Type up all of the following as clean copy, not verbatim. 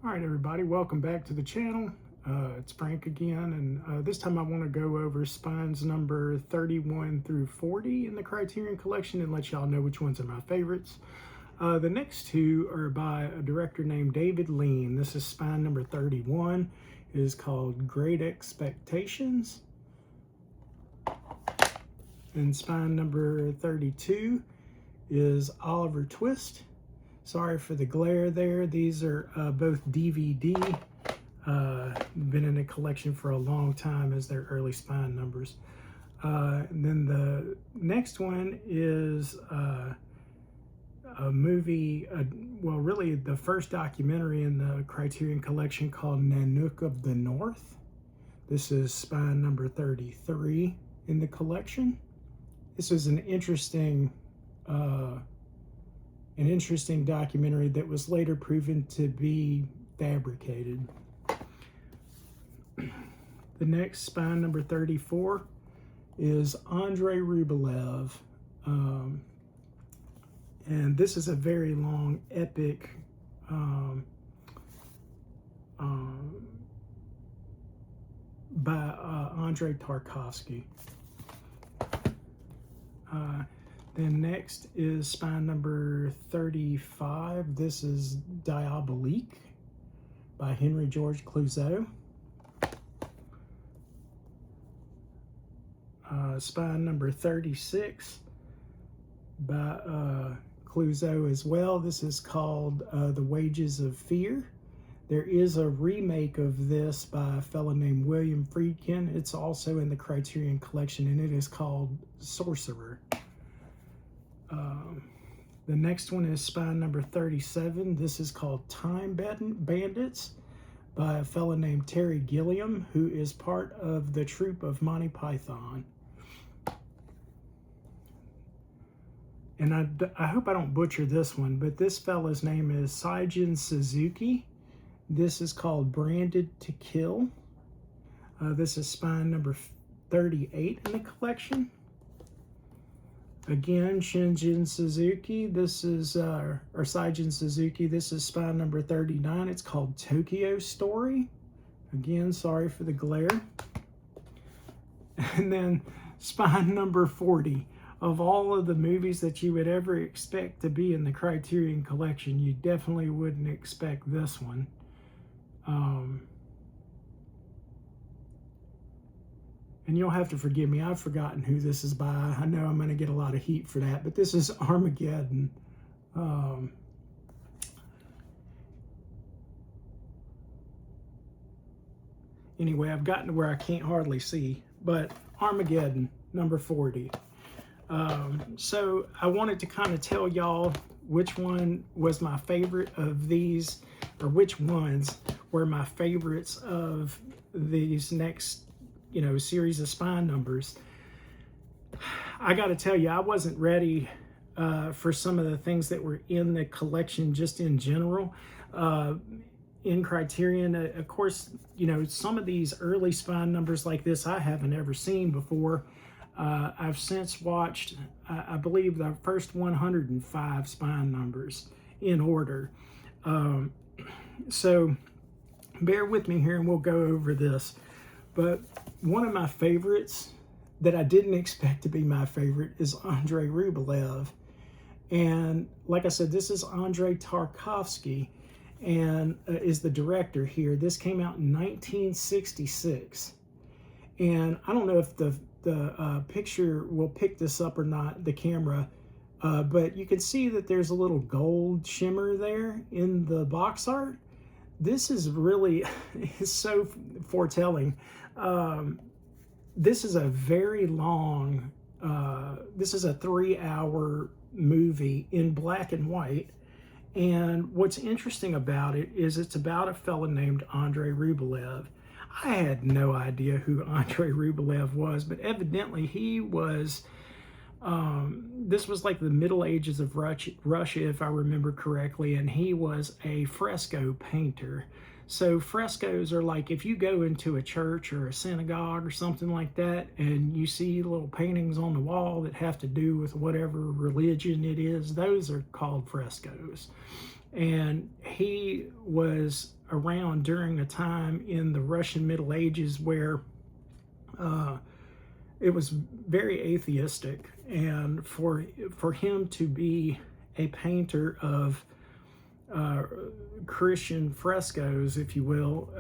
All right, everybody, welcome back to the channel. It's Frank again, and this time I want to go over spines number 31 through 40 in the Criterion collection and let y'all know which ones are my favorites. The next two are by a director named David Lean. This is spine number 31. It is called Great Expectations. And spine number 32 is Oliver Twist. Sorry for the glare there. These are both DVD. Been in the collection for a long time as their early spine numbers. And then the next one is a movie, well, really the first documentary in the Criterion collection called Nanook of the North. This is spine number 33 in the collection. This is an interesting documentary that was later proven to be fabricated. The next, spine number 34, is Andrei Rublev. And this is a very long, epic by Andrei Tarkovsky. Then next is spine number 35. This is Diabolique by Henry George Clouzot. Spine number 36 by Clouzot as well. This is called The Wages of Fear. There is a remake of this by a fellow named William Friedkin. It's also in the Criterion collection, and it is called Sorcerer. The next one is spine number 37. This is called Time Bandits by a fellow named Terry Gilliam, who is part of the troupe of Monty Python. And I hope I don't butcher this one, but this fellow's name is Seijin Suzuki. This is called Branded to Kill. This is spine number 38 in the collection. Again, Seijin Suzuki. This is, or Seijin Suzuki. This is spine number 39. It's called Tokyo Story. Again, sorry for the glare. And then spine number 40. Of all of the movies that you would ever expect to be in the Criterion collection, you definitely wouldn't expect this one. And you'll have to forgive me, I've forgotten who this is by. I know I'm going to get a lot of heat for that, but this is Armageddon. Anyway, I've gotten to where I can't hardly see, but Armageddon, number 40. So I wanted to kind of tell y'all which one was my favorite of these, or which ones were my favorites of these next, series of spine numbers. I got to tell you, I wasn't ready for some of the things that were in the collection just in general. In Criterion, of course, some of these early spine numbers like this I haven't ever seen before. I've since watched, I believe, the first 105 spine numbers in order. So bear with me here and we'll go over this. But one of my favorites that I didn't expect to be my favorite is Andrei Rublev. And like I said, this is Andrei Tarkovsky and is the director here. This came out in 1966. And I don't know if the picture will pick this up or not, the camera, but you can see that there's a little gold shimmer there in the box art. This is really is so foretelling. This is a very long, this is a 3-hour movie in black and white. And what's interesting about it is it's about a fellow named Andrei Rublev. I had no idea who Andrei Rublev was, but evidently he was, this was like the Middle Ages of Russia, if I remember correctly, and he was a fresco painter. So frescoes are like if you go into a church or a synagogue or something like that, and you see little paintings on the wall that have to do with whatever religion it is, those are called frescoes. And he was around during a time in the Russian Middle Ages where it was very atheistic, and for him to be a painter of Christian frescoes, if you will,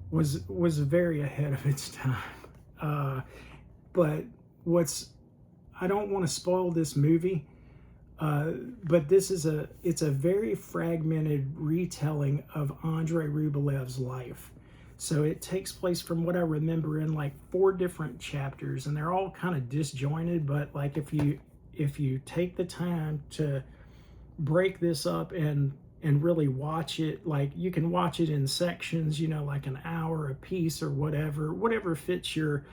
was very ahead of its time. But I don't want to spoil this movie, but it's a very fragmented retelling of Andrei Rublev's life. So it takes place, from what I remember, in like 4 different chapters, and they're all kind of disjointed. But like if you take the time to break this up and really watch it, like you can watch it in sections, you know, like an hour a piece or whatever fits your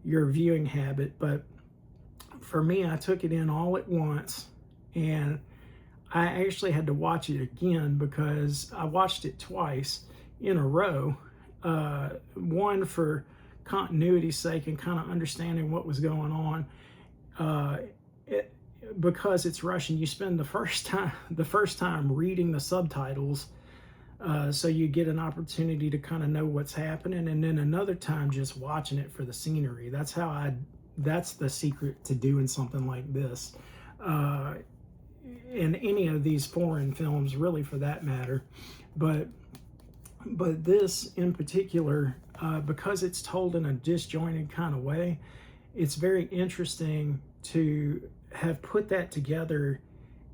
viewing habit. But for me, I took it in all at once, and I actually had to watch it again because I watched it twice in a row. One for continuity's sake and kind of understanding what was going on. Because it's Russian, you spend the first time reading the subtitles, so you get an opportunity to kind of know what's happening, and then another time just watching it for the scenery. That's the secret to doing something like this, in any of these foreign films, really, for that matter. But this in particular, because it's told in a disjointed kind of way, it's very interesting to have put that together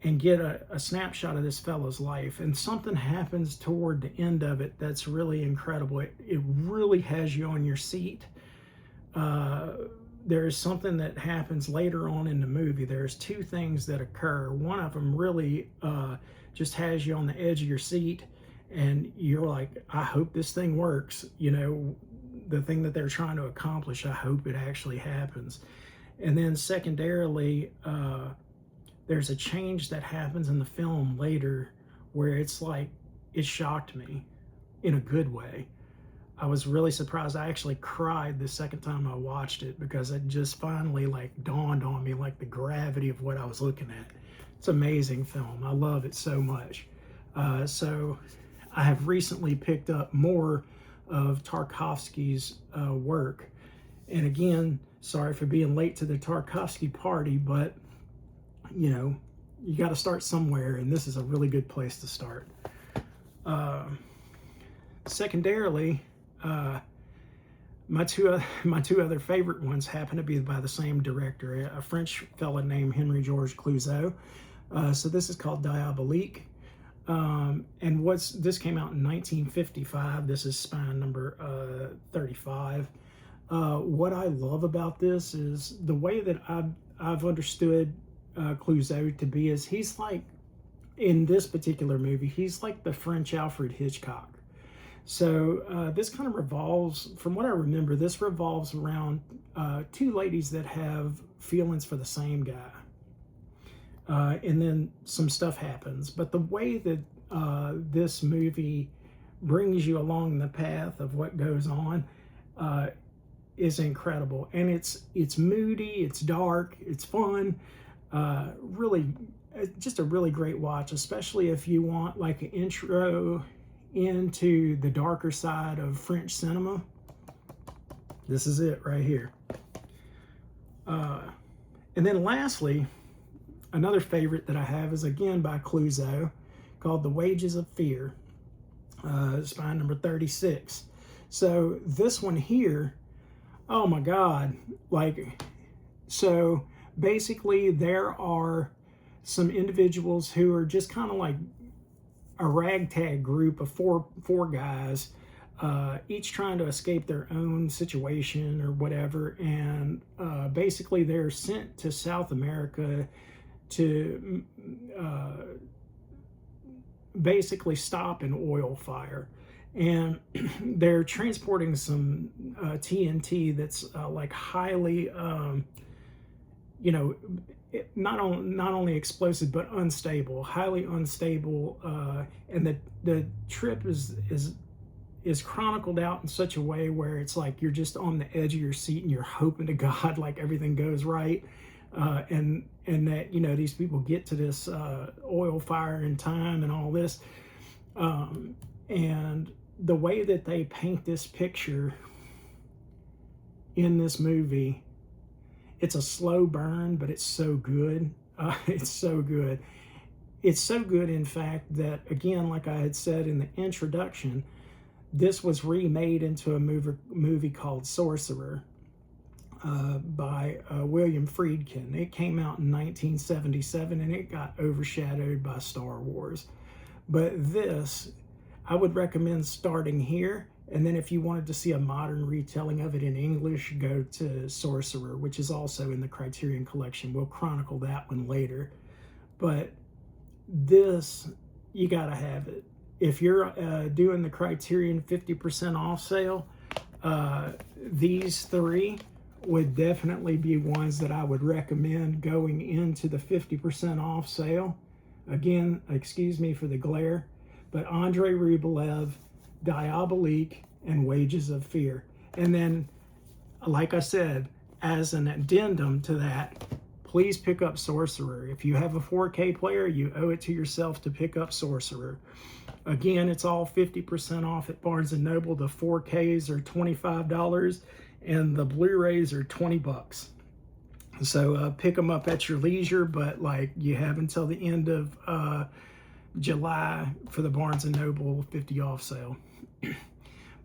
and get a snapshot of this fellow's life. And something happens toward the end of it that's really incredible. It really has you on your seat. There is something that happens later on in the movie. There's 2 things that occur. One of them really just has you on the edge of your seat, and you're like, I hope this thing works. You know, the thing that they're trying to accomplish, I hope it actually happens. And then secondarily, there's a change that happens in the film later where it's like, it shocked me in a good way. I was really surprised. I actually cried the second time I watched it because it just finally like dawned on me, like the gravity of what I was looking at. It's an amazing film. I love it so much. So I have recently picked up more of Tarkovsky's work. And again, sorry for being late to the Tarkovsky party, but you know, you got to start somewhere, and this is a really good place to start. Secondarily, my two other favorite ones happen to be by the same director, a French fella named Henry Georges Clouzot. So this is called Diabolique. And this came out in 1955. This is spine number 35. What I love about this is the way that I've understood Clouzot to be is he's like, in this particular movie, he's like the French Alfred Hitchcock. So this kind of revolves, from what I remember, this revolves around 2 ladies that have feelings for the same guy. And then some stuff happens. But the way that this movie brings you along the path of what goes on is incredible. And it's moody, it's dark, it's fun. Really, just a really great watch, especially if you want like an intro into the darker side of French cinema. This is it right here. And then lastly, another favorite that I have is again by Clouzot, called The Wages of Fear, spine number 36. So this one here, oh my God, like, so basically there are some individuals who are just kind of like a ragtag group of four guys, each trying to escape their own situation or whatever, and basically they're sent to South America to basically stop an oil fire. And they're transporting some TNT that's like highly, you know, not only explosive but unstable, highly unstable, and the trip is chronicled out in such a way where it's like you're just on the edge of your seat and you're hoping to God like everything goes right. and that, you know, these people get to this oil fire in time and all this. And the way that they paint this picture in this movie, it's a slow burn, but it's so good. It's so good. It's so good, in fact, that, again, like I had said in the introduction, this was remade into a movie called Sorcerer by William Friedkin. It came out in 1977, and it got overshadowed by Star Wars. But this, I would recommend starting here, and then if you wanted to see a modern retelling of it in English, go to Sorcerer, which is also in the Criterion collection. We'll chronicle that one later. But this, you gotta have it. If you're doing the Criterion 50% off sale, these three would definitely be ones that I would recommend going into the 50% off sale. Again, excuse me for the glare, but Andrei Rublev, Diabolique, and Wages of Fear. And then, like I said, as an addendum to that, please pick up Sorcerer. If you have a 4K player, you owe it to yourself to pick up Sorcerer. Again, it's all 50% off at Barnes & Noble. The 4Ks are $25 and the Blu-rays are $20. So pick them up at your leisure, but like you have until the end of July for the Barnes & Noble 50 off sale.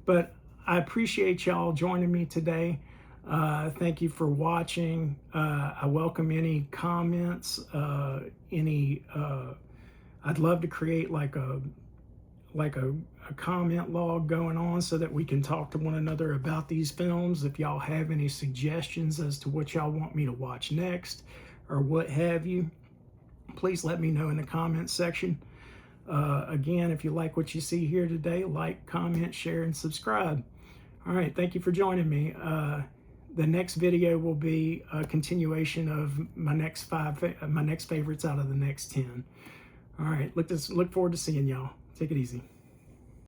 But I appreciate y'all joining me today. Thank you for watching. I welcome any comments, I'd love to create like a comment log going on so that we can talk to one another about these films. If y'all have any suggestions as to what y'all want me to watch next or what have you, please let me know in the comments section. Again, if you like what you see here today, like, comment, share, and subscribe. All right, thank you for joining me. The next video will be a continuation of my next favorites out of the next 10. All right, look forward to seeing y'all. Take it easy.